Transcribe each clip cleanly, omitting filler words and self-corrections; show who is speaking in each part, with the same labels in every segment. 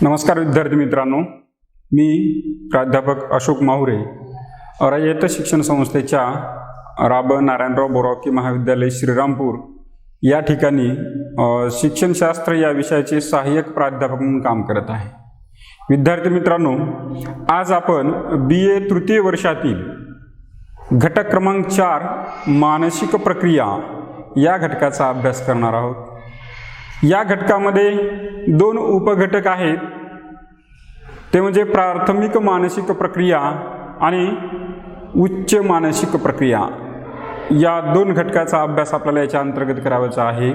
Speaker 1: नमस्कार विद्यार्थी मित्रांनो, मी प्राध्यापक अशोक माहुरे रयत शिक्षण संस्थेच्या राब नारायणराव बोरावकी महाविद्यालय श्रीरामपूर या ठिकाणी शिक्षणशास्त्र या विषयाचे सहाय्यक प्राध्यापक म्हणून काम करत आहे। विद्यार्थी मित्रांनो, आज आपण BA तृतीय वर्षातील घटक क्रमांक 4 मानसिक प्रक्रिया या घटकाचा अभ्यास करणार आहोत। या घटकामध्ये 2 उपघटक आहेत, ते म्हणजे प्राथमिक मानसिक प्रक्रिया आणि उच्च मानसिक प्रक्रिया। या 2 घटकाचा अभ्यास आपल्याला याच्या अंतर्गत करावायचा आहे।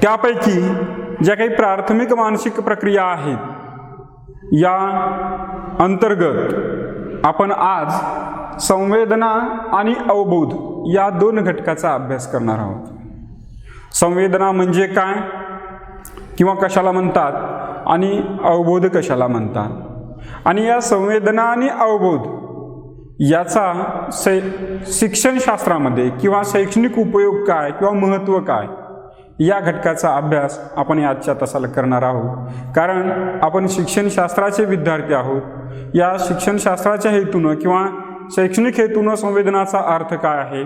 Speaker 1: त्यापैकी ज्या काही प्राथमिक मानसिक प्रक्रिया आहेत, या अंतर्गत आपण आज संवेदना आणि अवबोध या 2 घटकाचा अभ्यास करणार आहोत। संवेदना म्हणजे काय किंवा कशाला म्हणतात आणि अवबोध कशाला म्हणतात, आणि या संवेदना आणि अवबोध याचा शिक्षणशास्त्रामध्ये किंवा शैक्षणिक उपयोग काय किंवा महत्त्व काय या घटकाचा अभ्यास आपण आजच्या तासाला करणार आहोत। कारण आपण शिक्षणशास्त्राचे विद्यार्थी आहोत। या शिक्षणशास्त्राच्या हेतूनं किंवा शैक्षणिक हेतूनं संवेदनाचा अर्थ काय आहे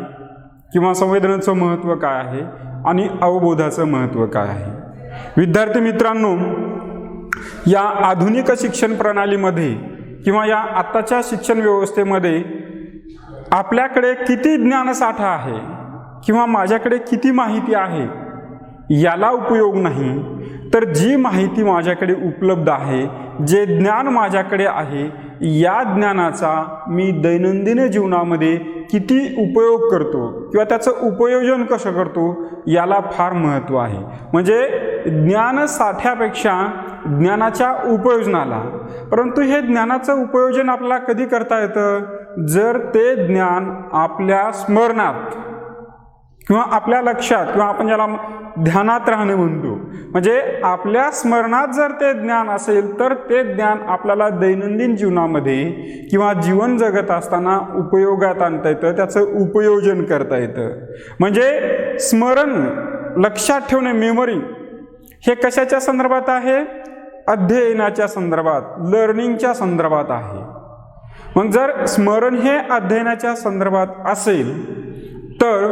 Speaker 1: किंवा संवेदनाचं महत्त्व काय आहे आणि अवबोधाचं महत्त्व काय आहे। विद्यार्थी मित्रांनो, या आधुनिक शिक्षण प्रणालीमध्ये किंवा या आत्ताच्या शिक्षण व्यवस्थेमध्ये आपल्याकडे किती ज्ञानसाठा आहे किंवा माझ्याकडे किती माहिती आहे याला उपयोग नाही, तर जी माहिती माझ्याकडे उपलब्ध आहे, जे ज्ञान माझ्याकडे आहे, या ज्ञानाचा मी दैनंदिन जीवनामध्ये किती उपयोग करतो किंवा त्याचं उपयोजन कसं करतो याला फार महत्त्व आहे। म्हणजे ज्ञानसाठ्यापेक्षा ज्ञानाच्या उपयोजनाला। परंतु हे ज्ञानाचं उपयोजन आपल्याला कधी करता येतं, जर ते ज्ञान आपल्या स्मरणात किंवा आपल्या लक्षात किंवा आपण ज्याला ध्यानात राहणे म्हणतो, म्हणजे आपल्या स्मरणात जर ते ज्ञान असेल तर ते ज्ञान आपल्याला दैनंदिन जीवनामध्ये किंवा जीवन जगत असताना उपयोगात आणता येतं, त्याचं उपयोजन करता येतं। म्हणजे स्मरण, लक्षात ठेवणे, मेमरी हे कशाच्या संदर्भात आहे? अध्ययनाच्या संदर्भात, लर्निंगच्या संदर्भात आहे। मग जर स्मरण हे अध्ययनाच्या संदर्भात असेल तर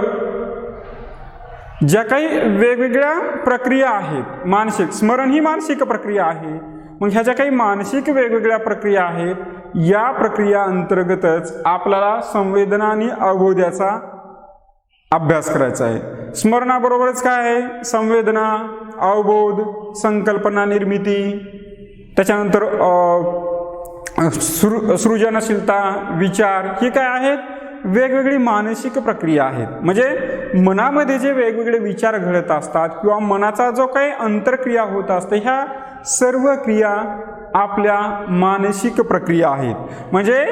Speaker 1: ज्या काही वेगवेगळ्या प्रक्रिया आहेत, मानसिक स्मरण ही मानसिक प्रक्रिया आहे, मग ह्या ज्या काही मानसिक वेगवेगळ्या प्रक्रिया आहेत, या प्रक्रिया अंतर्गतच आपल्याला संवेदना आणि अवबोधाचा अभ्यास करायचा आहे। स्मरणाबरोबरच काय आहे? संवेदना, अवबोध, संकल्पना निर्मिती, त्याच्यानंतर सृजनशीलता, विचार, हे काय आहेत? वेगवेगळी मानसिक प्रक्रिया आहेत। म्हणजे मनामध्ये जे वेगवेगळे विचार घडत असतात किंवा मनाचा जो काही अंतरक्रिया होत असते, ह्या सर्व क्रिया आपल्या मानसिक प्रक्रिया आहेत। म्हणजे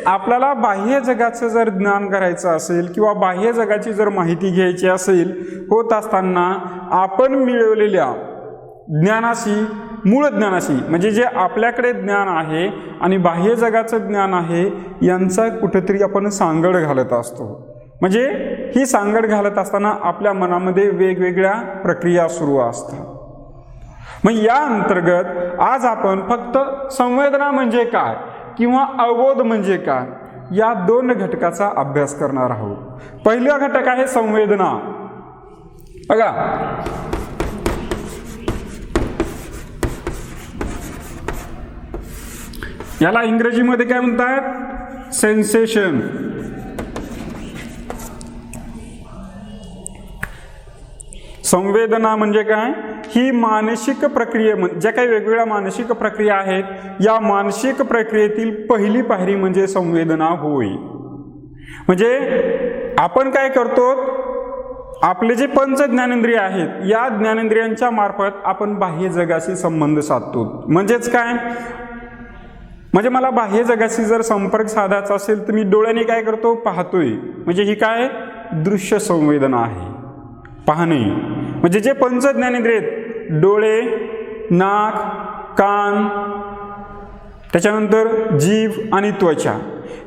Speaker 1: आपल्याला बाह्य जगाचं जर ज्ञान करायचं असेल किंवा बाह्य जगाची जर माहिती घ्यायची असेल होत असताना, आपण मिळवलेल्या ज्ञानाशी, मूळ ज्ञानाशी, म्हणजे जे आपल्याकडे ज्ञान आहे आणि बाह्य जगाचं ज्ञान आहे, यांचा कुठेतरी आपण सांगड घालत असतो। म्हणजे ही सांगड घालत असताना आपल्या मनामध्ये वेगवेगळ्या प्रक्रिया सुरू असतात। मग या अंतर्गत आज आपण फक्त संवेदना म्हणजे काय किंवा अवबोध म्हणजे काय या 2 घटकाचा अभ्यास करणार आहोत। पहिला घटक आहे संवेदना। बघा, याला इंग्रजीमध्ये काय म्हणतात? सेन्सेशन। संवेदना म्हणजे काय? ही मानसिक प्रक्रिया, ज्या काही वेगवेगळ्या मानसिक प्रक्रिया आहेत, या मानसिक प्रक्रियेतील पहिली पायरी म्हणजे संवेदना होय। म्हणजे आपण काय करतो? आपले जे पंच ज्ञानेंद्रिय आहेत, या ज्ञानेंद्रियांच्या मार्फत आपण बाह्य जगाशी संबंध साधतो। म्हणजेच काय? म्हणजे मला बाह्य जगाशी जर संपर्क साधायचा असेल तर मी डोळ्याने काय करतो? पाहतोय। म्हणजे ही काय? दृश्य संवेदना आहे, पाहणे। म्हणजे जे पंच ज्ञानेंद्रिय आहेत, डोळे, नाक, कान, त्याच्यानंतर जीभ आणि त्वचा,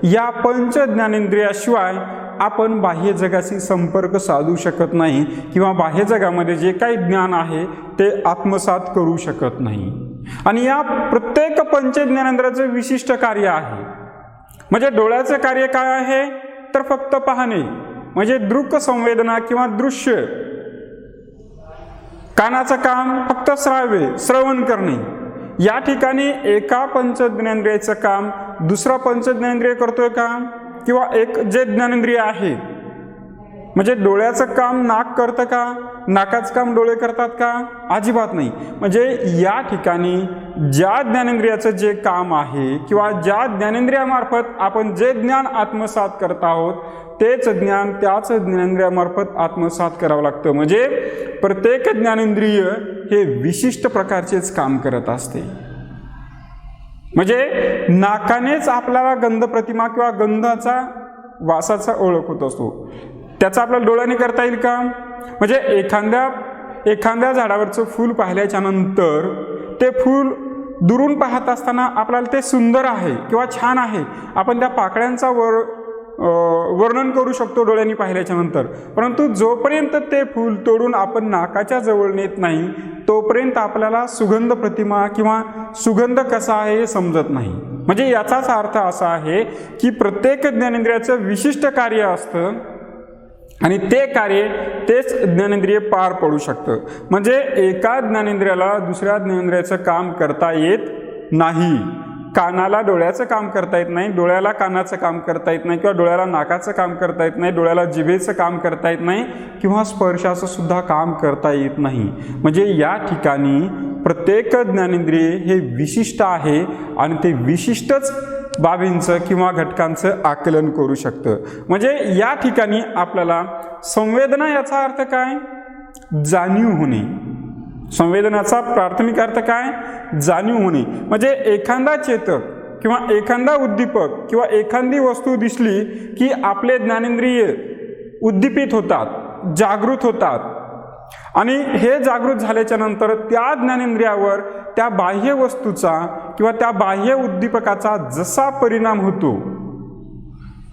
Speaker 1: या पंच ज्ञानेंद्रियाशिवाय आपण बाह्य जगाशी संपर्क साधू शकत नाही किंवा बाह्य जगामध्ये जे काही ज्ञान आहे ते आत्मसात करू शकत नाही। आणि या प्रत्येक पंचज्ञानेंद्रियाचं विशिष्ट कार्य आहे. म्हणजे डोळ्याचं कार्य काय आहे तर फक्त पाहणे, म्हणजे दृक संवेदना किंवा दृश्य. कानाचं काम फक्त श्रवण करणे. या ठिकाणी एका पंचज्ञानेंद्रियाचं काम दुसरा पंचज्ञानेंद्रिय करतोय का, किंवा एक जे ज्ञानेंद्रिय आहे म्हणजे डोळ्याचं काम नाक करतं का, नाकाचं काम डोळे करतात का, अजिबात नाही. म्हणजे या ठिकाणी ज्या ज्ञानेंद्रियाचं जे काम आहे किंवा ज्या ज्ञानेंद्रियामार्फत आपण जे ज्ञान आत्मसात करत आहोत तेच ज्ञान त्याच ज्ञानेंद्रियामार्फत आत्मसात करावं लागतं. म्हणजे प्रत्येक ज्ञानेंद्रिय हे विशिष्ट प्रकारचेच काम करत असते. म्हणजे नाकानेच आपल्याला गंध प्रतिमा किंवा गंधाचा वासाचा ओळख होत असतो, त्याचा आपल्याला डोळ्याने करता येईल का. म्हणजे एखाद्या झाडावरचं फूल पाहिल्याच्या नंतर ते फूल दुरून पाहत असताना आपल्याला ते सुंदर आहे किंवा छान आहे, आपण त्या पाकळ्यांचा वर्णन करू शकतो डोळ्यांनी पाहिल्याच्या नंतर. परंतु जोपर्यंत ते फूल तोडून आपण नाकाच्या जवळ नेत नाही तोपर्यंत आपल्याला सुगंध प्रतिमा किंवा सुगंध कसा आहे हे समजत नाही. म्हणजे याचाच अर्थ असा आहे की प्रत्येक ज्ञानेंद्रियाचं विशिष्ट कार्य असतं आणि ते कार्य तेच ज्ञानेंद्रिय पार पडू शकतं. म्हणजे एका ज्ञानेंद्रियाला दुसऱ्या ज्ञानेंद्रियाचं काम करता येत नाही. कानाला डोळ्याचं काम करता येत नाही, डोळ्याला कानाचं काम करता येत नाही, किंवा डोळ्याला नाकाचं काम करता येत नाही, डोळ्याला जिभेचं काम करता येत नाही, किंवा स्पर्शाचं सुद्धा काम करता येत नाही. म्हणजे या ठिकाणी प्रत्येक ज्ञानेंद्रिय हे विशिष्ट आहे आणि ते विशिष्टच बाबींचं किंवा घटकांचं आकलन करू शकतं. म्हणजे या ठिकाणी आपल्याला संवेदना याचा अर्थ काय, जाणीव होणे. संवेदनाचा प्राथमिक अर्थ काय, जाणीव होणे. म्हणजे एखादा चेतक किंवा एखादा उद्दीपक किंवा एखादी वस्तू दिसली की आपले ज्ञानेंद्रिय उद्दीपित होतात, जागृत होतात. आणि हे जागृत झाल्याच्या नंतर त्या ज्ञानेंद्रियावर त्या बाह्य वस्तूचा किंवा त्या बाह्य उद्दीपकाचा जसा परिणाम होतो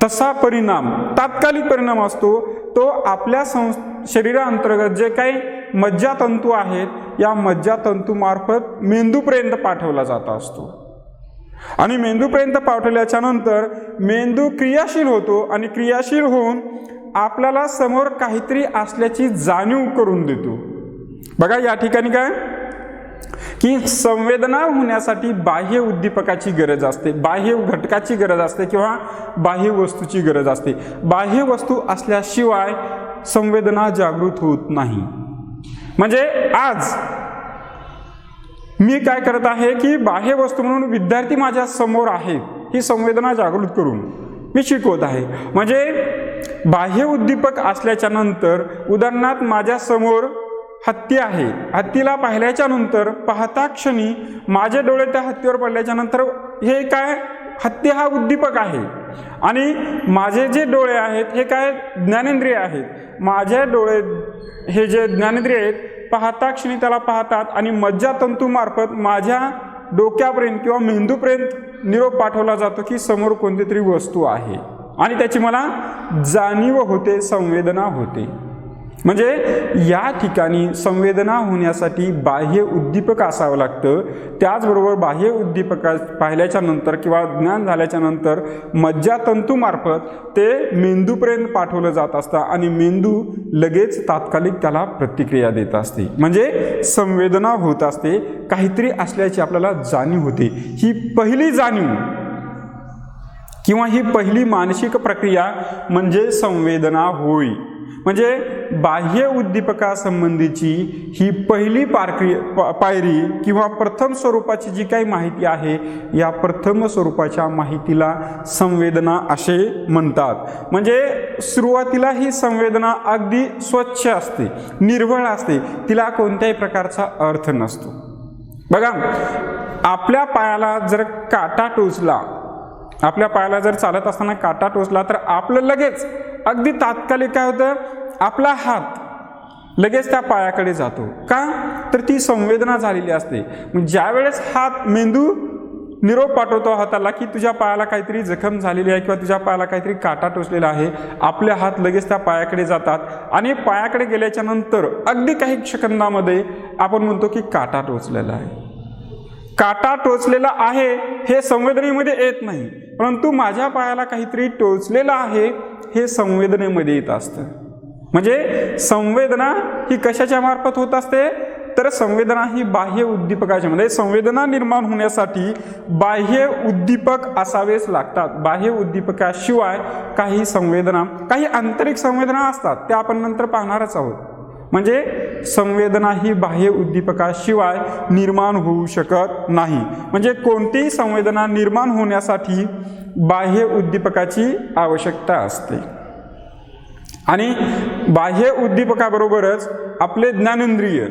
Speaker 1: तसा परिणाम तात्कालिक परिणाम असतो तो आपल्या शरीराअंतर्गत जे काही मज्जातंतू आहेत या मज्जातंतूमार्फत मेंदूपर्यंत पाठवला जात असतो. आणि मेंदूपर्यंत पाठवल्याच्या नंतर मेंदू क्रियाशील होतो आणि क्रियाशील होऊन आपल्याला समोर काहीतरी असल्याची जाणीव करून देतो. बघा या ठिकाणी काय की संवेदना होण्यासाठी बाह्य उद्दीपकाची गरज असते, बाह्य घटकाची गरज असते किंवा बाह्य वस्तूची गरज असते. बाह्य वस्तू असल्याशिवाय संवेदना जागृत होत नाही. म्हणजे आज मी काय करत आहे की बाह्य वस्तू म्हणून विद्यार्थी माझ्या समोर आहेत, ही संवेदना जागृत करून मी शिकवत आहे. म्हणजे बाह्य उद्दीपक असल्याच्या नंतर उदाहरणार्थ माझ्या समोर हत्ती आहे, हत्तीला पाहिल्याच्या नंतर पाहता क्षणी माझे डोळे त्या हत्तीवर पडल्याच्या नंतर हे काय, हत्ती हा उद्दीपक आहे आणि माझे जे डोळे आहेत हे काय, ज्ञानेंद्रिय आहेत. माझे डोळे हे जे ज्ञानेंद्रिय आहेत पाहता क्षणी त्याला पाहतात आणि मज्जातंतूमार्फत माझ्या डोक्यापर्यंत किंवा मेंदूपर्यंत निरोप पाठवला जातो की समोर कोणती तरी वस्तू आहे आणि त्याची मला जाणीव होते, संवेदना होते. म्हणजे या ठिकाणी संवेदना होण्यासाठी बाह्य उद्दीपक असावं लागतं. त्याचबरोबर बाह्य उद्दीपक पाहिल्याच्या नंतर किंवा ज्ञान झाल्याच्या नंतर मज्जातंतूमार्फत ते मेंदूपर्यंत पाठवलं जात असतं आणि मेंदू लगेच तात्कालिक त्याला प्रतिक्रिया देत असते. म्हणजे संवेदना होत असते, काहीतरी असल्याची आपल्याला जाणीव होते. ही पहिली जाणीव किंवा ही पहिली मानसिक प्रक्रिया म्हणजे संवेदना होय. म्हणजे बाह्य उद्दीपकासंबंधीची ही पहिली पायरी किंवा प्रथम स्वरूपाची जी काही माहिती आहे या प्रथम स्वरूपाच्या माहितीला संवेदना असे म्हणतात. म्हणजे सुरुवातीला ही संवेदना अगदी स्वच्छ असते, निर्मळ असते, तिला कोणत्याही प्रकारचा अर्थ नसतो. बघा आपल्या पायाला जर काटा टोचला, आपल्या पायाला जर चालत असताना काटा टोचला तर आपलं लगेच अगदी तात्कालिक काय होतं, आपला हात लगेच त्या पायाकडे जातो. का तर ती संवेदना झालेली असते. मग ज्या वेळेस हात मेंदू निरोप पाठवतो हाताला की तुझ्या पायाला काहीतरी जखम झालेली आहे किंवा तुझ्या पायाला काहीतरी काटा टोचलेला आहे, आपले हात लगेच त्या पायाकडे जातात आणि पायाकडे गेल्याच्या नंतर अगदी काही सेकंदामध्ये आपण म्हणतो की काटा टोचलेला आहे. काटा टोचलेला आहे हे संवेदनेमध्ये येत नाही, परंतु माझ्या पायाला काहीतरी टोचलेलं आहे हे संवेदनेमध्ये येत असतं. म्हणजे संवेदना ही कशाच्या मार्फत होत असते, तर संवेदना ही बाह्य उद्दीपकाच्या, म्हणजे संवेदना निर्माण होण्यासाठी बाह्य उद्दीपक असावेच लागतात. बाह्य उद्दीपकाशिवाय काही संवेदना, काही आंतरिक संवेदना असतात, त्या आपण नंतर पाहणारच आहोत. म्हणजे संवेदना ही बाह्य उद्दीपकाशिवाय निर्माण होऊ शकत नाही. म्हणजे कोणतीही संवेदना निर्माण होण्यासाठी बाह्य उद्दीपकाची आवश्यकता असते. आणि बाह्य उद्दीपकाबरोबरच आपले ज्ञानेंद्रिय,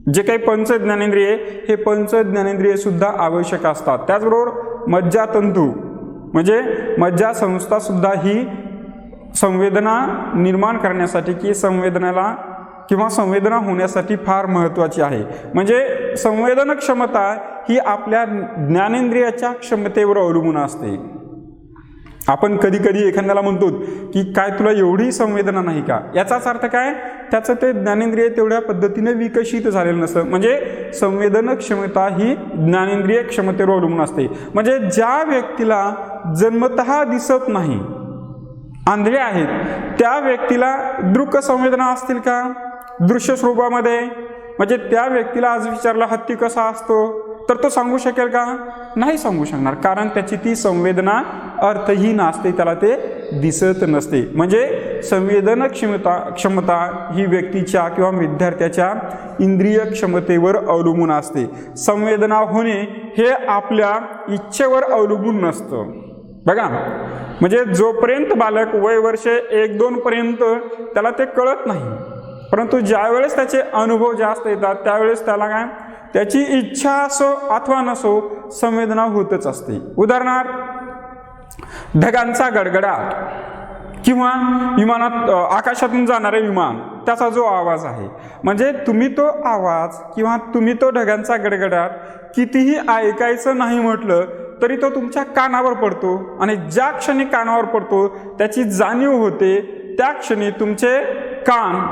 Speaker 1: जे काही पंच ज्ञानेंद्रिय, हे पंच ज्ञानेंद्रिय सुद्धा आवश्यक असतात. त्याचबरोबर मज्जातंतू म्हणजे मज्जा संस्था सुद्धा ही संवेदना निर्माण करण्यासाठी की संवेदनाला किंवा संवेदना होण्यासाठी फार महत्त्वाची आहे. म्हणजे संवेदन क्षमता ही आपल्या ज्ञानेंद्रियाच्या क्षमतेवर अवलंबून असते. आपण कधी कधी एखाद्याला म्हणतो की काय तुला एवढी संवेदना नाही का, याचाच अर्थ काय, त्याचं ते ज्ञानेंद्रिय तेवढ्या पद्धतीने विकसित झालेलं नसतं. म्हणजे संवेदन क्षमता ही ज्ञानेंद्रिय क्षमतेवर अवलंबून असते. म्हणजे ज्या व्यक्तीला जन्मतः दिसत नाही, आंधळे आहेत, त्या व्यक्तीला दृक संवेदना असतील का दृश्य स्वरूपामध्ये? म्हणजे त्या व्यक्तीला आज विचारला हत्ती कसा असतो, तर तो सांगू शकेल का? नाही सांगू शकणार, कारण त्याची ती संवेदना अर्थहीन असते, त्याला ते दिसत नसते. म्हणजे संवेदन क्षमता ही व्यक्तीच्या किंवा विद्यार्थ्याच्या इंद्रिय क्षमतेवर अवलंबून असते. संवेदना होणे हे आपल्या इच्छेवर अवलंबून नसतं. बघा, म्हणजे जोपर्यंत बालक वय वर्ष 1-2 पर्यंत त्याला ते कळत नाही, परंतु ज्यावेळेस त्याचे अनुभव जास्त येतात त्यावेळेस त्याला काय, त्याची इच्छा असो अथवा नसो संवेदना होतच असते. उदाहरणार्थ ढगांचा गडगडाट किंवा विमानात आकाशातून जाणारे विमान, त्याचा जो आवाज आहे, म्हणजे तुम्ही तो आवाज किंवा तुम्ही तो ढगांचा गडगडाट कितीही ऐकायचं नाही म्हटलं तरी तो तुमच्या कानावर पडतो. आणि ज्या क्षणी कानावर पडतो त्याची जाणीव होते, त्या क्षणी तुमचे कान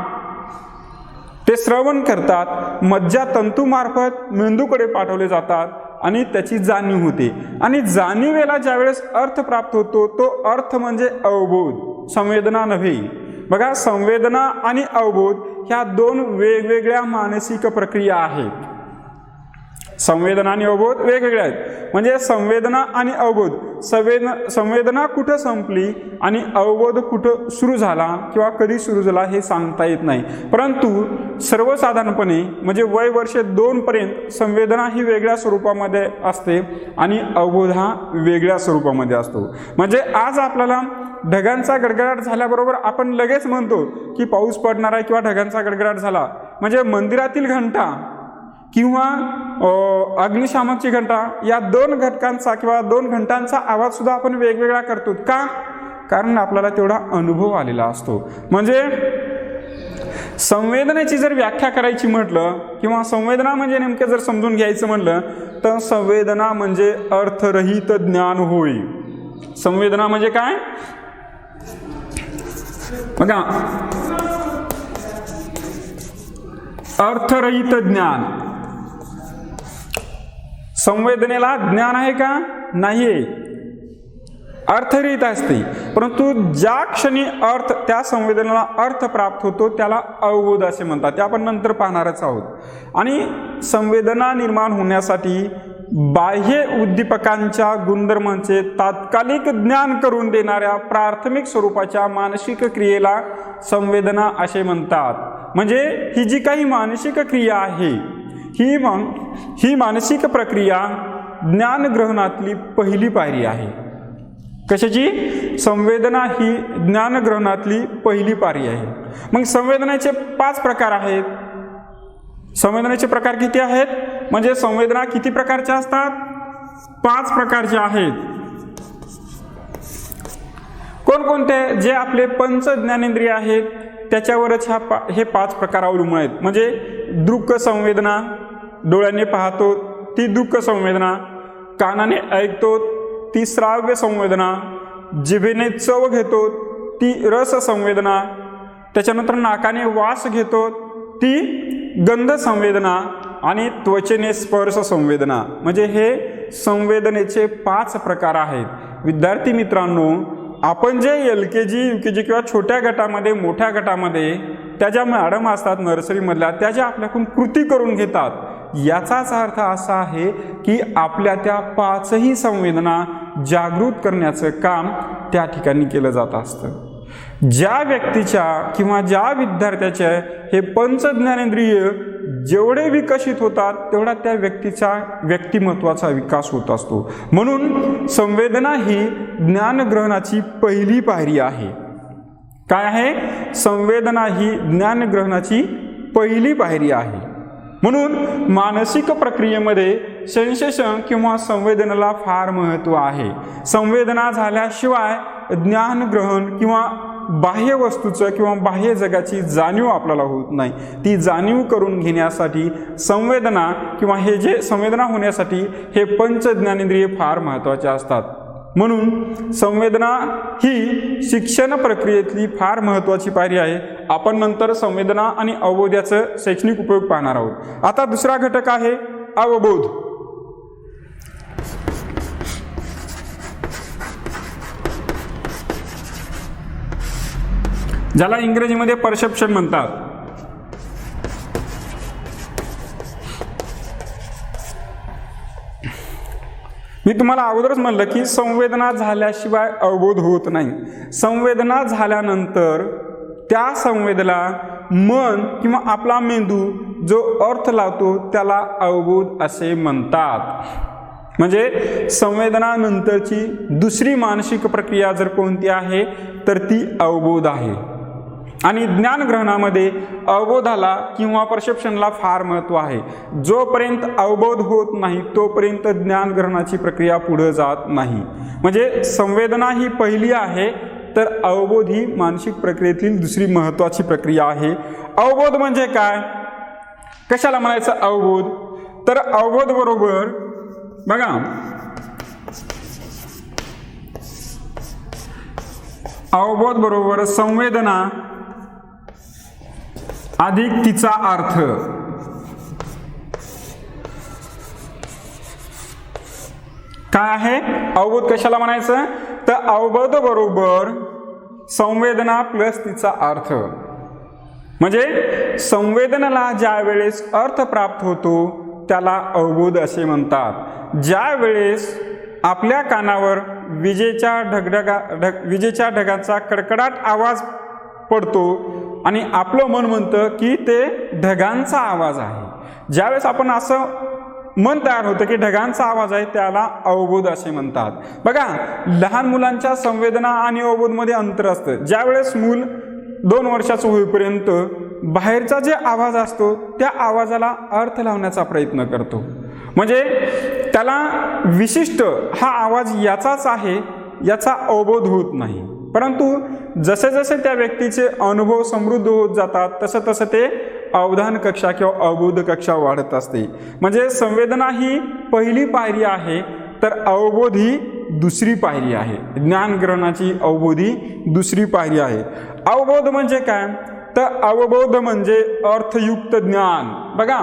Speaker 1: ते श्रवण करतात, मज्जातंतूमार्फत मेंदूकडे पाठवले जातात आणि त्याची जाणीव होते. आणि जाणीवेला ज्यावेळेस अर्थ प्राप्त होतो तो अर्थ म्हणजे अवबोध, संवेदना नव्हे. बघा, संवेदना आणि अवबोध ह्या 2 वेगवेगळ्या मानसिक प्रक्रिया आहेत. संवेदना आणि अवबोध वेगवेगळे आहेत. म्हणजे संवेदना आणि अवबोध, संवेदना कुठं संपली आणि अवबोध कुठं सुरू झाला किंवा कधी सुरू झाला हे सांगता येत नाही. परंतु सर्वसाधारणपणे म्हणजे वय वर्ष 2 पर्यंत संवेदना ही वेगळ्या स्वरूपामध्ये असते आणि अवबोध हा वेगळ्या स्वरूपामध्ये असतो. म्हणजे आज आपल्याला ढगांचा गडगडाट झाल्याबरोबर आपण लगेच म्हणतो की पाऊस पडणार आहे किंवा ढगांचा गडगडाट झाला. म्हणजे मंदिरातील घंटा किंवा अग्निशामकची घंटा, या 2 घटकांचा किंवा 2 घंटांचा आवाज सुद्धा आपण वेगवेगळा करतो. का? कारण आपल्याला तेवढा अनुभव आलेला असतो. म्हणजे संवेदनेची जर व्याख्या करायची म्हटलं किंवा संवेदना म्हणजे नेमकं जर समजून घ्यायचं म्हटलं तर संवेदना म्हणजे अर्थरहित ज्ञान होय. संवेदना म्हणजे काय? बघा, अर्थरहित ज्ञान. संवेदनेला ज्ञान आहे का? नाहीये, अर्थरहित असते. परंतु ज्या क्षणी अर्थ, त्या संवेदनेला अर्थ प्राप्त होतो त्याला अवबोध असे म्हणतात. ते आपण नंतर पाहणारच आहोत. आणि संवेदना निर्माण होण्यासाठी बाह्य उद्दीपकांच्या गुणधर्मांचे तात्कालिक ज्ञान करून देणाऱ्या प्राथमिक स्वरूपाच्या मानसिक क्रियेला संवेदना असे म्हणतात. म्हणजे ही जी काही मानसिक क्रिया आहे ही मानसिक प्रक्रिया ज्ञानग्रहणातली पहिली पायरी आहे. कशाची? संवेदना ही ज्ञानग्रहणातली पहिली पायरी आहे. मग संवेदनेचे 5 प्रकार आहेत. संवेदनेचे प्रकार किती आहेत? म्हणजे संवेदना किती प्रकारच्या असतात? 5 प्रकारच्या आहेत. कोणकोणते? जे आपले पंच ज्ञानेंद्रिय आहेत त्याच्यावरच हे 5 प्रकार अवलंबून आहेत. म्हणजे दृक संवेदना, डोळ्याने पाहतो ती दृक संवेदना, कानाने ऐकतो ती श्राव्य संवेदना, जिभेने चव घेतो ती रस संवेदना, त्याच्यानंतर नाकाने वास घेतो ती गंध संवेदना, आणि त्वचेने स्पर्श संवेदना, म्हणजे हे संवेदनेचे 5 प्रकार आहेत. विद्यार्थी मित्रांनो, आपण जे LKG UKG किंवा छोट्या गटामध्ये मोठ्या गटामध्ये त्या ज्या मॅडम असतात नर्सरीमधल्या, त्या ज्या आपल्याकडून कृती करून घेतात, याचाच अर्थ असा आहे की आपल्या त्या 5ही संवेदना जागृत करण्याचं काम त्या ठिकाणी केलं जात असतं. ज्या व्यक्तीच्या किंवा ज्या विद्यार्थ्याचे हे पंच ज्ञानेंद्रिय जेवढे विकसित होतात तेवढा त्या व्यक्तीचा व्यक्तिमत्वाचा विकास होत असतो. म्हणून संवेदना ही ज्ञानग्रहणाची पहिली पायरी आहे. काय आहे? संवेदना ही ज्ञानग्रहणाची पहिली पायरी आहे. म्हणून मानसिक प्रक्रियेमध्ये सेन्सेशन किंवा संवेदनाला फार महत्त्व आहे. संवेदना झाल्याशिवाय ज्ञानग्रहण किंवा बाह्य वस्तूचं किंवा बाह्य जगाची जाणीव आपल्याला होत नाही. ती जाणीव करून घेण्यासाठी संवेदना किंवा हे जे संवेदना होण्यासाठी हे पंच ज्ञानेंद्रिय फार महत्त्वाचे असतात. म्हणून संवेदना ही शिक्षण प्रक्रियेतली फार महत्त्वाची पायरी आहे. आपण नंतर संवेदना आणि अवबोधाचं शैक्षणिक उपयोग पाहणार आहोत. आता दुसरा घटक आहे अवबोध. ज्याला इंग्रजीमध्ये परसेप्शन म्हणतात. मी तुम्हाला अगोदरच म्हणलं की संवेदना झाल्याशिवाय अवबोध होत नाही. संवेदना झाल्यानंतर त्या संवेदना मन किंवा आपला मेंदू जो अर्थ लावतो त्याला अवबोध असे म्हणतात. म्हणजे संवेदनानंतरची दुसरी मानसिक प्रक्रिया जर कोणती आहे तर ती अवबोध आहे. आणि ज्ञानग्रहणामध्ये अवबोधाला किंवा परसेप्शनला फार महत्त्व आहे. जोपर्यंत अवबोध होत नाही तोपर्यंत ज्ञानग्रहणाची प्रक्रिया पुढे जात नाही. म्हणजे संवेदना ही पहिली आहे तर अवबोध ही मानसिक प्रक्रियेतील दुसरी महत्त्वाची प्रक्रिया आहे. अवबोध म्हणजे काय? कशाला म्हणायचं अवबोध? तर अवबोध बरोबर बघा, अवबोध बरोबर संवेदना अधिक तिचा अर्थ. काय आहे अवबोध? कशाला म्हणायचं? तर अवबोध बरोबर संवेदना प्लस तिचा अर्थ. म्हणजे संवेदनाला ज्या वेळेस अर्थ प्राप्त होतो त्याला अवबोध असे म्हणतात. ज्या वेळेस आपल्या कानावर विजेच्या ढगाचा कडकडाट आवाज पडतो आणि आपलं मन म्हणतं की ते ढगांचा आवाज आहे. ज्यावेळेस आपण असं मन तयार होतं की ढगांचा आवाज आहे त्याला अवबोध असे म्हणतात. बघा, लहान मुलांच्या संवेदना आणि अवबोधमध्ये अंतर असतं. ज्यावेळेस मूल 2 वर्षाचं होईपर्यंत बाहेरचा जे आवाज असतो त्या आवाजाला अर्थ लावण्याचा प्रयत्न करतो. म्हणजे त्याला विशिष्ट हा आवाज याचाच आहे याचा अवबोध होत नाही. परंतु जसे जसे त्या व्यक्तीचे अनुभव समृद्ध होत जातात तसं तसं ते अवधान कक्षा किंवा अवबोध कक्षा वाढत असते. म्हणजे संवेदना ही पहिली पायरी आहे तर अवबोध ही दुसरी पायरी आहे. ज्ञानग्रहणाची अवबोध ही दुसरी पायरी आहे. अवबोध म्हणजे काय? तर अवबोध म्हणजे अर्थयुक्त ज्ञान. बघा,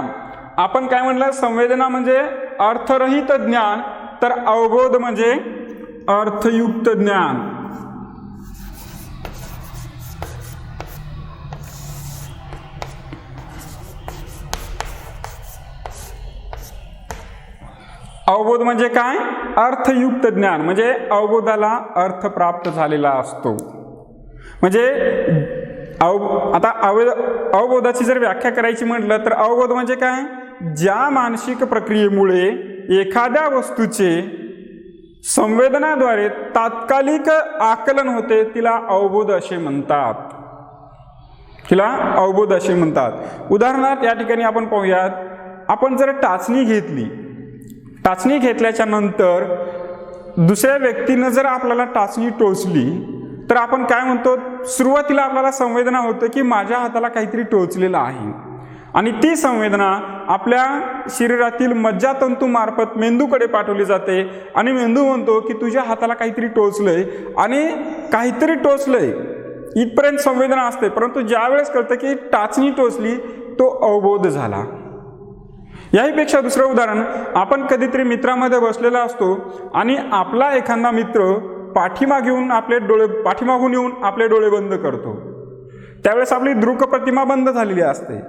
Speaker 1: आपण काय म्हणलं? संवेदना म्हणजे अर्थरहित ज्ञान तर अवबोध म्हणजे अर्थयुक्त ज्ञान. अवबोध म्हणजे काय? अर्थयुक्त ज्ञान. म्हणजे अवबोधाला अर्थ प्राप्त झालेला असतो. म्हणजे आता अवबोधाची जर व्याख्या करायची म्हटलं तर अवबोध म्हणजे काय? ज्या मानसिक प्रक्रियेमुळे एखाद्या वस्तूचे संवेदनाद्वारे तात्कालिक आकलन होते तिला अवबोध असे म्हणतात. तिला अवबोध असे म्हणतात. उदाहरणार्थ या ठिकाणी आपण पाहूयात. आपण जर टाचणी घेतली, टाचणी घेतल्याच्या नंतर दुसऱ्या व्यक्तीनं जर आपल्याला टाचणी टोचली तर आपण काय म्हणतो? सुरुवातीला आपल्याला संवेदना होतं की माझ्या हाताला काहीतरी टोचलेलं आहे आणि ती संवेदना आपल्या शरीरातील मज्जातंतू मार्फत मेंदूकडे पाठवली जाते आणि मेंदू म्हणतो की तुझ्या हाताला काहीतरी टोचलंय आणि काहीतरी टोचलंय इथपर्यंत संवेदना असते. परंतु ज्या वेळेस कळतं की टाचणी टोचली तो अवबोध झाला. याहीपेक्षा दुसरं उदाहरण, आपण कधीतरी मित्रामध्ये बसलेला असतो आणि आपला एखादा मित्र पाठीमागून येऊन आपले डोळे बंद करतो. त्यावेळेस आपली दृक प्रतिमा बंद झालेली असते,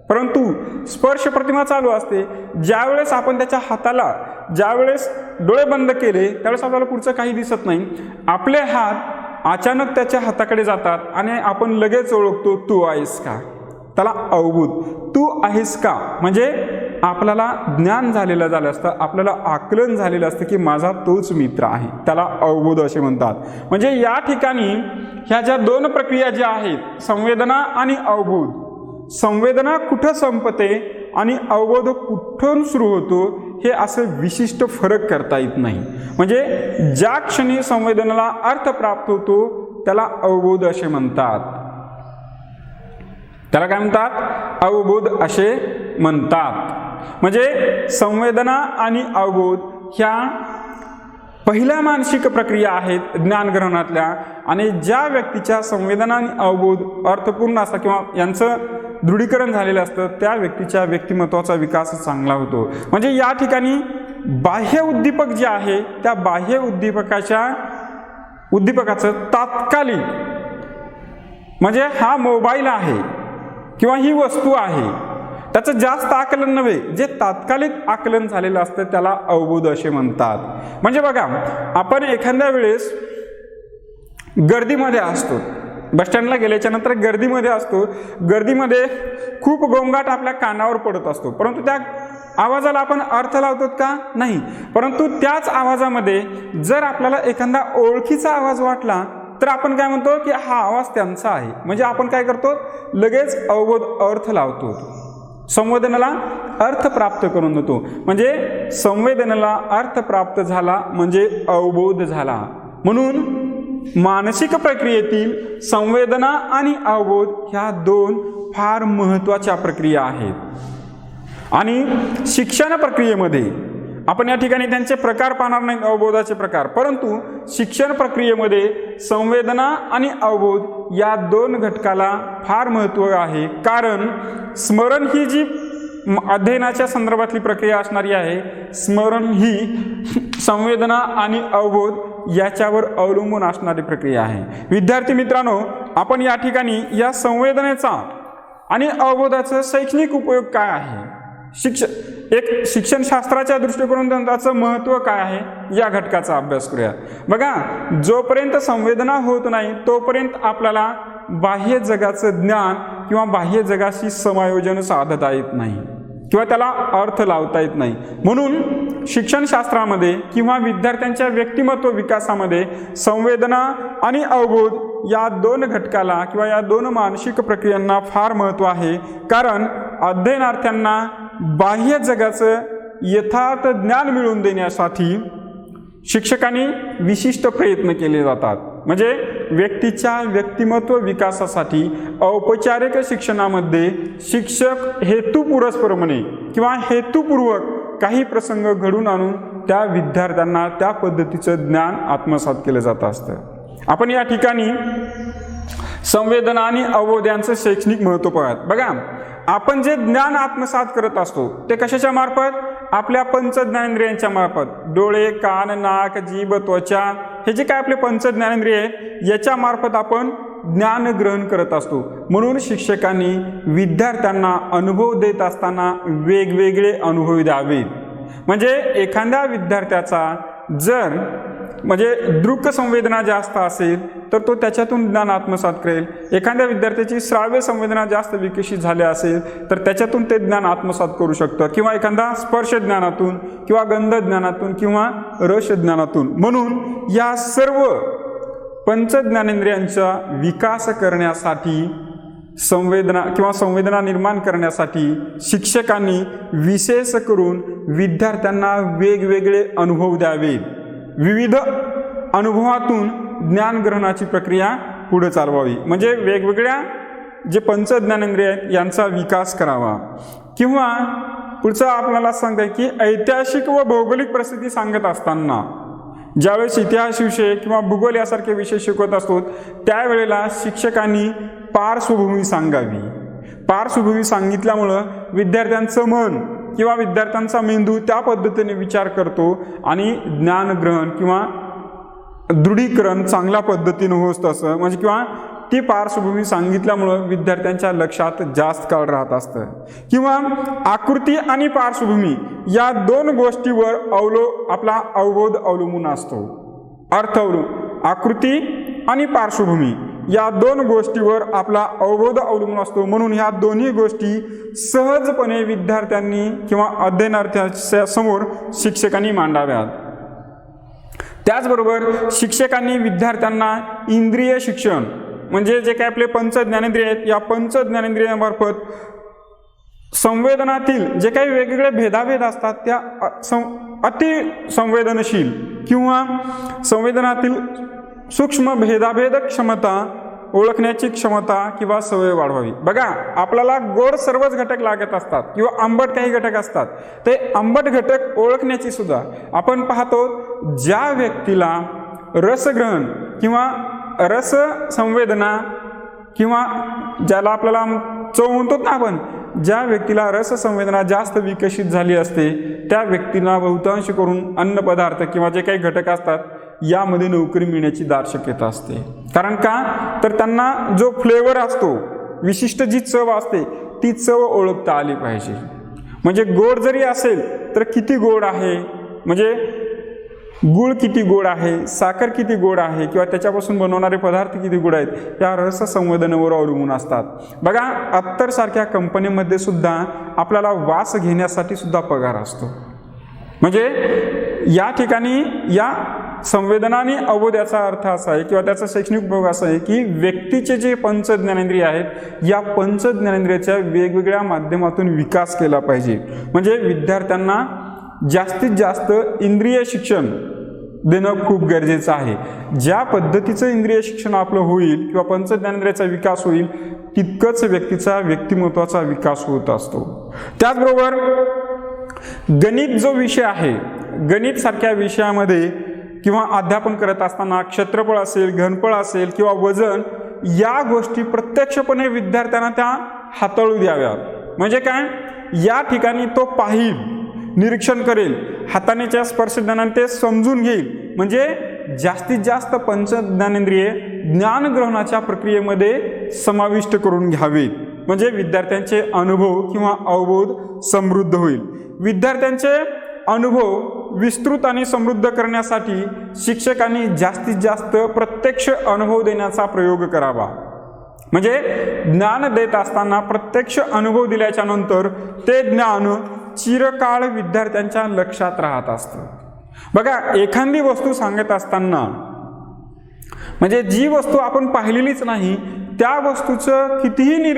Speaker 1: परंतु स्पर्श प्रतिमा चालू असते. ज्यावेळेस आपण त्याच्या हाताला ज्यावेळेस डोळे बंद केले त्यावेळेस आपल्याला पुढचं काही दिसत नाही. आपले हात अचानक त्याच्या हाताकडे जातात आणि आपण लगेच ओळखतो, तू आहेस का? त्याला अवबोध. तू आहेस का म्हणजे आपल्याला ज्ञान झालं असतं, आपल्याला आकलन झालेलं असतं की माझा तोच मित्र आहे. त्याला अवबोध असे म्हणतात. म्हणजे या ठिकाणी ह्या ज्या दोन प्रक्रिया ज्या आहेत, संवेदना आणि अवबोध, संवेदना कुठं संपते आणि अवबोध कुठून सुरू होतो हे असं विशिष्ट फरक करता येत नाही. म्हणजे ज्या क्षणी संवेदनाला अर्थ प्राप्त होतो त्याला अवबोध असे म्हणतात. त्याला काय म्हणतात? अवबोध असे म्हणतात. म्हणजे संवेदना आणि अवबोध ह्या पहिल्या मानसिक प्रक्रिया आहेत ज्ञानग्रहणातल्या, आणि ज्या व्यक्तीच्या संवेदना आणि अवबोध अर्थपूर्ण असतात किंवा यांचं दृढीकरण झालेलं असतं त्या व्यक्तीच्या व्यक्तिमत्वाचा विकास चांगला होतो. म्हणजे या ठिकाणी बाह्य उद्दीपक जे आहे त्या बाह्य उद्दीपकाचं तात्कालिक, म्हणजे हा मोबाईल आहे किंवा ही वस्तू आहे, त्याचं जास्त आकलन नव्हे, जे तात्कालिक आकलन झालेलं असतं त्याला अवबोध असे म्हणतात. म्हणजे बघा, आपण एखाद्या वेळेस गर्दीमध्ये असतो, बसस्टँडला गेल्याच्या नंतर गर्दीमध्ये असतो, गर्दीमध्ये खूप गोंगाट आपल्या कानावर पडत असतो, परंतु त्या आवाजाला आपण अर्थ लावतो का? नाही. परंतु त्याच आवाजामध्ये जर आपल्याला एखादा ओळखीचा आवाज वाटला तर आपण काय म्हणतो की हा आवाज त्यांचा आहे. म्हणजे आपण काय करतो? लगेच अवबोध अर्थ लावतो, संवेदनेला अर्थ प्राप्त करून देतो. म्हणजे संवेदनेला अर्थ प्राप्त झाला म्हणजे अवबोध झाला. म्हणून मानसिक प्रक्रियेतील संवेदना आणि अवबोध ह्या दोन फार महत्त्वाच्या प्रक्रिया आहेत. आणि शिक्षण प्रक्रियेमध्ये आपण या ठिकाणी त्यांचे प्रकार पाहणार नाही, अवबोधाचे प्रकार, परंतु शिक्षण प्रक्रियेमध्ये संवेदना आणि अवबोध या दोन घटकाला फार महत्त्व आहे. कारण स्मरण ही जी अध्ययनाच्या संदर्भातली प्रक्रिया असणारी आहे, स्मरण ही संवेदना आणि अवबोध याच्यावर अवलंबून असणारी प्रक्रिया आहे. विद्यार्थी मित्रांनो, आपण या ठिकाणी या संवेदनेचा आणि अवबोधाचा शैक्षणिक उपयोग काय आहे, शिक्षणशास्त्राच्या दृष्टिकोनातून त्याचं महत्त्व काय आहे या घटकाचा अभ्यास करूया. बघा, जोपर्यंत संवेदना होत नाही तोपर्यंत आपल्याला बाह्य जगाचं ज्ञान किंवा बाह्य जगाशी समायोजन साधता येत नाही किंवा त्याला अर्थ लावता येत नाही. म्हणून शिक्षणशास्त्रामध्ये किंवा विद्यार्थ्यांच्या व्यक्तिमत्व विकासामध्ये संवेदना आणि अवबोध या दोन घटकाला किंवा या दोन मानसिक प्रक्रियांना फार महत्त्व आहे. कारण अध्ययनार्थ्यांना बाह्य जगाचं यथार्थ ज्ञान मिळवून देण्यासाठी शिक्षकांनी विशिष्ट प्रयत्न केले जातात. म्हणजे व्यक्तीच्या व्यक्तिमत्व विकासासाठी औपचारिक शिक्षणामध्ये शिक्षक हेतुपुरस्परपणे किंवा हेतुपूर्वक काही प्रसंग घडून आणून त्या विद्यार्थ्यांना त्या पद्धतीचं ज्ञान आत्मसात केलं जात असतं. आपण या ठिकाणी संवेदना आणि अवबोध यांचं शैक्षणिक महत्त्व पाहत. बघा, आपण जे ज्ञान आत्मसात करत असतो ते कशाच्या मार्फत? आपल्या पंचज्ञानेंद्रियांच्या मार्फत. डोळे, कान, नाक, जीभ, त्वचा हे जे काय आपले पंचज्ञानेंद्रिय आहेत याच्या मार्फत आपण ज्ञान ग्रहण करत असतो. म्हणून शिक्षकांनी विद्यार्थ्यांना अनुभव देत असताना वेगवेगळे अनुभव द्यावेत. म्हणजे एखाद्या विद्यार्थ्याचा जर दृक संवेदना जास्त असेल तर तो त्याच्यातून ज्ञान आत्मसात करेल. एखाद्या विद्यार्थ्याची श्राव्य संवेदना जास्त विकसित झाली असेल तर त्याच्यातून ते ज्ञान आत्मसात करू शकतं, किंवा एखादा स्पर्श ज्ञानातून किंवा गंध ज्ञानातून किंवा रस ज्ञानातून. म्हणून या सर्व पंचज्ञानेंद्रियांचा विकास करण्यासाठी संवेदना निर्माण करण्यासाठी शिक्षकांनी विशेष करून विद्यार्थ्यांना वेगवेगळे अनुभव द्यावेत. विविध अनुभवातून ज्ञान ग्रहणाची प्रक्रिया पुढे चालवावी. म्हणजे वेगवेगळ्या जे पंचज्ञानेंद्रिय आहेत यांचा विकास करावा. किंवा पुढचं आपल्याला सांगताय की ऐतिहासिक व भौगोलिक परिस्थिती सांगत असताना ज्यावेळेस इतिहास विषय किंवा भूगोल यासारखे विषय शिकवत असतो त्यावेळेला शिक्षकांनी पार्श्वभूमी सांगावी. पार्श्वभूमी सांगितल्यामुळं विद्यार्थ्यांचं मन किंवा विद्यार्थ्यांचा मेंदू त्या पद्धतीने विचार करतो आणि ज्ञानग्रहण किंवा दृढीकरण चांगल्या पद्धतीने होत असं, म्हणजे किंवा ती पार्श्वभूमी सांगितल्यामुळं विद्यार्थ्यांच्या लक्षात जास्त काळ राहत असतं. किंवा आकृती आणि पार्श्वभूमी या दोन गोष्टीवर आपला अवबोध अवलंबून असतो. अर्थ आकृती आणि पार्श्वभूमी या दोन गोष्टीवर आपला अवबोध अवलंबून असतो. म्हणून ह्या दोन्ही गोष्टी सहजपणे विद्यार्थ्यांनी किंवा अध्ययनार्थ्यांच्या समोर शिक्षकांनी मांडाव्यात. त्याचबरोबर शिक्षकांनी विद्यार्थ्यांना इंद्रिय शिक्षण म्हणजे जे काही आपले पंच ज्ञानेंद्रिय आहेत, या पंच ज्ञानेंद्रियामार्फत संवेदनातील जे काही वेगवेगळे भेदाभेद असतात त्या अति संवेदनशील किंवा संवेदनातील सूक्ष्म भेदाभेद क्षमता ओळखण्याची क्षमता किंवा सवय वाढवावी. बघा, आपल्याला गोड सर्वच घटक लागत असतात किंवा आंबट काही घटक असतात. ते आंबट घटक ओळखण्याची सुद्धा आपण पाहतो, ज्या व्यक्तीला रसग्रहण किंवा रस संवेदना किंवा ज्याला आपल्याला चव म्हणतो ना आपण, ज्या व्यक्तीला रस संवेदना जास्त विकसित झाली असते त्या व्यक्तीला बहुतांश करून अन्नपदार्थ किंवा जे काही घटक असतात यामध्ये नोकरी मिळण्याची दाट शक्यता असते. कारण का, तर त्यांना जो फ्लेवर असतो, विशिष्ट जी चव असते ती चव ओळखता आली पाहिजे. म्हणजे गोड जरी असेल तर किती गोड आहे, म्हणजे गुळ किती गोड आहे, साखर किती गोड आहे किंवा त्याच्यापासून बनवणारे पदार्थ किती गोड आहेत, या रस संवेदनेवर अवलंबून असतात. बघा, अत्तरसारख्या कंपनीमध्ये सुद्धा आपल्याला वास घेण्यासाठी सुद्धा पगार असतो. म्हणजे या ठिकाणी या संवेदना आणि अवबोध याचा अर्थ असा आहे किंवा त्याचा शैक्षणिक उपयोग असा आहे की व्यक्तीचे जे पंच ज्ञानेंद्रिय आहेत या पंच ज्ञानेंद्रियाच्या वेगवेगळ्या माध्यमातून विकास केला पाहिजे. म्हणजे विद्यार्थ्यांना जास्तीत जास्त इंद्रिय शिक्षण देणं खूप गरजेचं आहे. ज्या पद्धतीचं इंद्रिय शिक्षण आपलं होईल किंवा पंच ज्ञानेंद्रियाचा विकास होईल तितकंच व्यक्तीचा व्यक्तिमत्वाचा विकास होत असतो. त्याचबरोबर गणित जो विषय आहे, गणित सारख्या विषयामध्ये किंवा अध्यापन करत असताना क्षेत्रफळ असेल, घनफळ असेल किंवा वजन या गोष्टी प्रत्यक्षपणे विद्यार्थ्यांना त्या हाताळू द्याव्यात. म्हणजे काय, या ठिकाणी तो पाहिल, निरीक्षण करेल, हातानेच्या स्पर्शज्ञानाने ते समजून घेईल. म्हणजे जास्तीत जास्त पंच ज्ञानेंद्रिये ज्ञानग्रहणाच्या प्रक्रियेमध्ये समाविष्ट करून घ्यावेत. म्हणजे विद्यार्थ्यांचे अनुभव किंवा अवबोध समृद्ध होईल. विद्यार्थ्यांचे अनुभव विस्तृत आणि समृद्ध करण्यासाठी शिक्षकांनी जास्तीत जास्त प्रत्यक्ष अनुभव देण्याचा प्रयोग करावा. म्हणजे ज्ञान देत असताना प्रत्यक्ष अनुभव दिल्याच्या नंतर ते ज्ञान चिरकाळ विद्यार्थ्यांच्या लक्षात राहत असतं. बघा, एखादी वस्तू सांगत असताना म्हणजे जी वस्तू आपण पाहिलेलीच नाही त्या वस्तूचं कितीही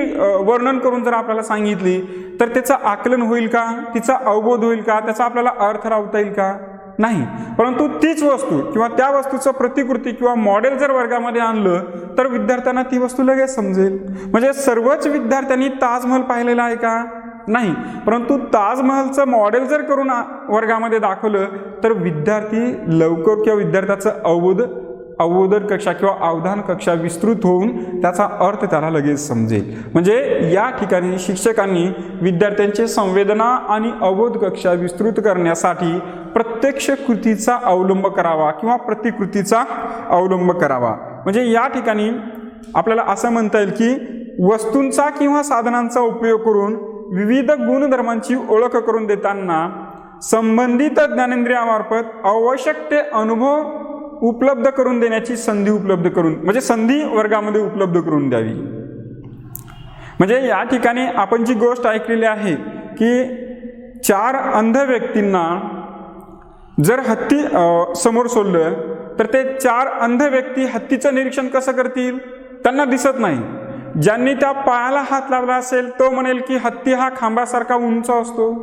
Speaker 1: वर्णन करून जर आपल्याला सांगितली तर त्याचं आकलन होईल का, तिचा अवबोध होईल का, त्याचा आपल्याला अर्थ लावता येईल का, नाही. परंतु तीच वस्तू किंवा त्या वस्तूचं प्रतिकृती किंवा मॉडेल जर वर्गामध्ये आणलं तर विद्यार्थ्यांना ती वस्तू लगेच समजेल. म्हणजे सर्वच विद्यार्थ्यांनी ताजमहल पाहिलेला आहे का, नाही. परंतु ताजमहलचं मॉडेल जर करून वर्गामध्ये दाखवलं तर विद्यार्थी लवकर किंवा विद्यार्थ्याचं अवबोधन कक्षा किंवा अवधान कक्षा विस्तृत होऊन त्याचा अर्थ त्याला लगेच समजेल. म्हणजे या ठिकाणी शिक्षकांनी विद्यार्थ्यांचे संवेदना आणि अवबोध कक्षा विस्तृत करण्यासाठी प्रत्यक्ष कृतीचा अवलंब करावा किंवा प्रतिकृतीचा अवलंब करावा. म्हणजे या ठिकाणी आपल्याला असं म्हणता येईल की वस्तूंचा किंवा साधनांचा उपयोग करून विविध गुणधर्मांची ओळख करून देताना संबंधित ज्ञानेंद्रियामार्फत आवश्यक ते अनुभव उपलब्ध करून देण्याची संधी उपलब्ध करून म्हणजे संधी वर्गामध्ये उपलब्ध करून द्यावी. म्हणजे या ठिकाणी आपण जी गोष्ट ऐकलेली आहे की 4 अंध व्यक्तींना जर हत्ती समोर सोडलं तर ते 4 अंध व्यक्ती हत्तीचं निरीक्षण कसं करतील, त्यांना दिसत नाही. ज्यांनी त्या पायाला हात लावला असेल तो म्हणेल की हत्ती हा खांबासारखा उंच असतो.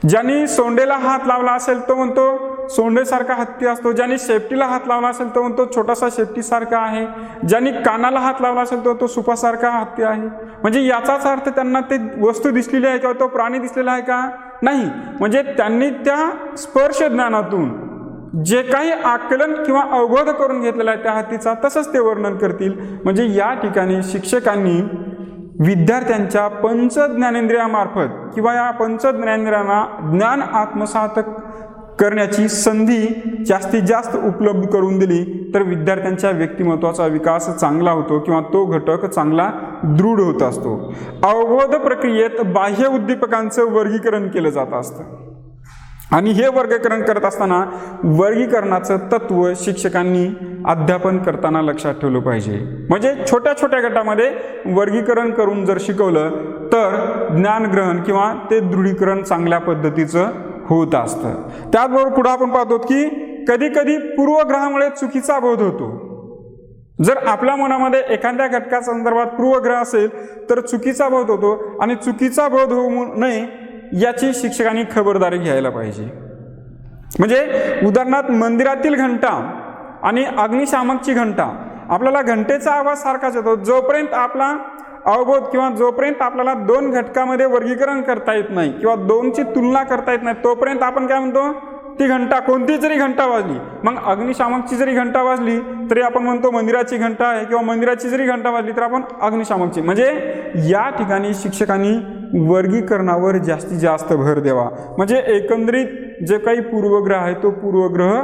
Speaker 1: ज्यांनी सोंडेला हात लावला असेल तो म्हणतो सोंडेसारखा हत्ती असतो. ज्यांनी शेपटीला हात लावला असेल तो म्हणतो छोटासा शेपटीसारखा आहे. ज्यांनी कानाला हात लावला असेल तो सुपासारखा हत्ती आहे. म्हणजे याचाच अर्थ त्यांना ते वस्तू दिसलेली आहे किंवा तो प्राणी दिसलेला आहे का, नाही. म्हणजे त्यांनी त्या स्पर्श ज्ञानातून जे काही आकलन किंवा अवबोध करून घेतलेला आहे त्या हत्तीचा तसंच ते वर्णन करतील. म्हणजे या ठिकाणी शिक्षकांनी विद्यार्थ्यांच्या पंच ज्ञानेंद्रियामार्फत किंवा या पंच ज्ञानेंद्रियांना ज्ञान आत्मसात करण्याची संधी जास्तीत जास्त उपलब्ध करून दिली तर विद्यार्थ्यांच्या व्यक्तिमत्वाचा विकास चांगला होतो किंवा तो घटक चांगला दृढ होत असतो. अवबोध प्रक्रियेत बाह्य उद्दीपकांचं वर्गीकरण केलं जात असतं आणि हे वर्गीकरण करत असताना वर्गीकरणाचं तत्व शिक्षकांनी अध्यापन करताना लक्षात ठेवलं पाहिजे. म्हणजे छोट्या छोट्या गटामध्ये वर्गीकरण करून जर शिकवलं तर ज्ञानग्रहण किंवा ते दृढीकरण चांगल्या पद्धतीचं होत असतं. त्याचबरोबर पुढे आपण पाहतो की कधी कधी पूर्वग्रहामुळे चुकीचा बोध होतो. जर आपल्या मनामध्ये एखाद्या घटकाच्या संदर्भात पूर्वग्रह असेल तर चुकीचा बोध होतो आणि चुकीचा बोध होऊ नये याची शिक्षकांनी खबरदारी घ्यायला पाहिजे. म्हणजे उदाहरणार्थ मंदिरातील घंटा आणि अग्निशामकची घंटा, आपल्याला घंटेचा आवाज सारखाच येतो. जोपर्यंत आपला अवबोध किंवा जोपर्यंत आपल्याला दोन घटकामध्ये वर्गीकरण करता येत नाही किंवा दोनची तुलना करता येत नाही तोपर्यंत आपण काय म्हणतो, ती घंटा कोणती जरी घंटा वाजली, मग अग्निशामकची जरी घंटा वाजली तरी आपण म्हणतो मंदिराची घंटा आहे किंवा मंदिराची जरी घंटा वाजली तर आपण अग्निशामकची. म्हणजे या ठिकाणी शिक्षकांनी वर्गीकरणावर जास्तीत जास्त भर द्यावा. म्हणजे एकंदरीत जे काही पूर्वग्रह आहे तो पूर्वग्रह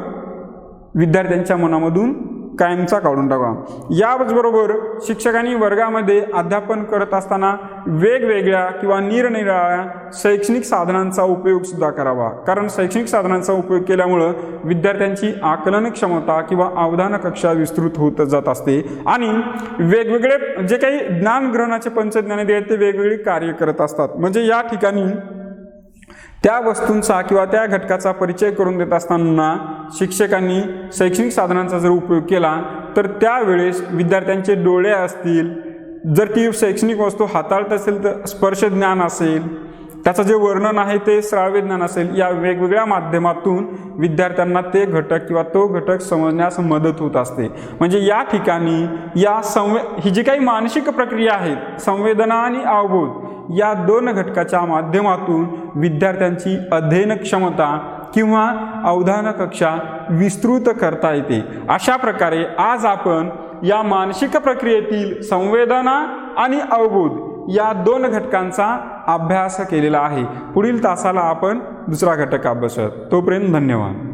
Speaker 1: विद्यार्थ्यांच्या मनामधून कायमचा काढून टाका. याचबरोबर शिक्षकांनी वर्गामध्ये अध्यापन करत असताना वेगवेगळ्या किंवा निरनिराळ्या शैक्षणिक साधनांचा उपयोग सुद्धा करावा. कारण शैक्षणिक साधनांचा उपयोग केल्यामुळं विद्यार्थ्यांची आकलन क्षमता किंवा अवधान कक्षा विस्तृत होत जात असते आणि वेगवेगळे जे काही ज्ञानग्रहणाचे पंचज्ञानेंद्रिय आहेत ते वेगवेगळी कार्य करत असतात. म्हणजे या ठिकाणी त्या वस्तूंचा किंवा त्या घटकाचा परिचय करून देत असताना शिक्षकांनी शैक्षणिक साधनांचा जर उपयोग केला तर त्यावेळेस विद्यार्थ्यांचे डोळे असतील, जर ती शैक्षणिक वस्तू हाताळत असेल तर स्पर्श ज्ञान असेल, त्याचं जे वर्णन आहे ते श्राव्य ज्ञान असेल, या वेगवेगळ्या माध्यमातून विद्यार्थ्यांना ते घटक किंवा तो घटक समजण्यास मदत होत असते. म्हणजे या ठिकाणी या ही जी काही मानसिक प्रक्रिया आहेत, संवेदना आणि अवबोध, या दोन घटकाच्या माध्यमातून विद्यार्थ्यांची अध्ययन क्षमता किंवा अवधान कक्षा विस्तृत करता येते. अशा प्रकारे आज आपण या मानसिक प्रक्रियेतील संवेदना आणि अवबोध या दोन घटकांचा अभ्यास केलेला आहे. पुढील तासाला आपण दुसरा घटक अभ्यासूयात. तोपर्यंत धन्यवाद.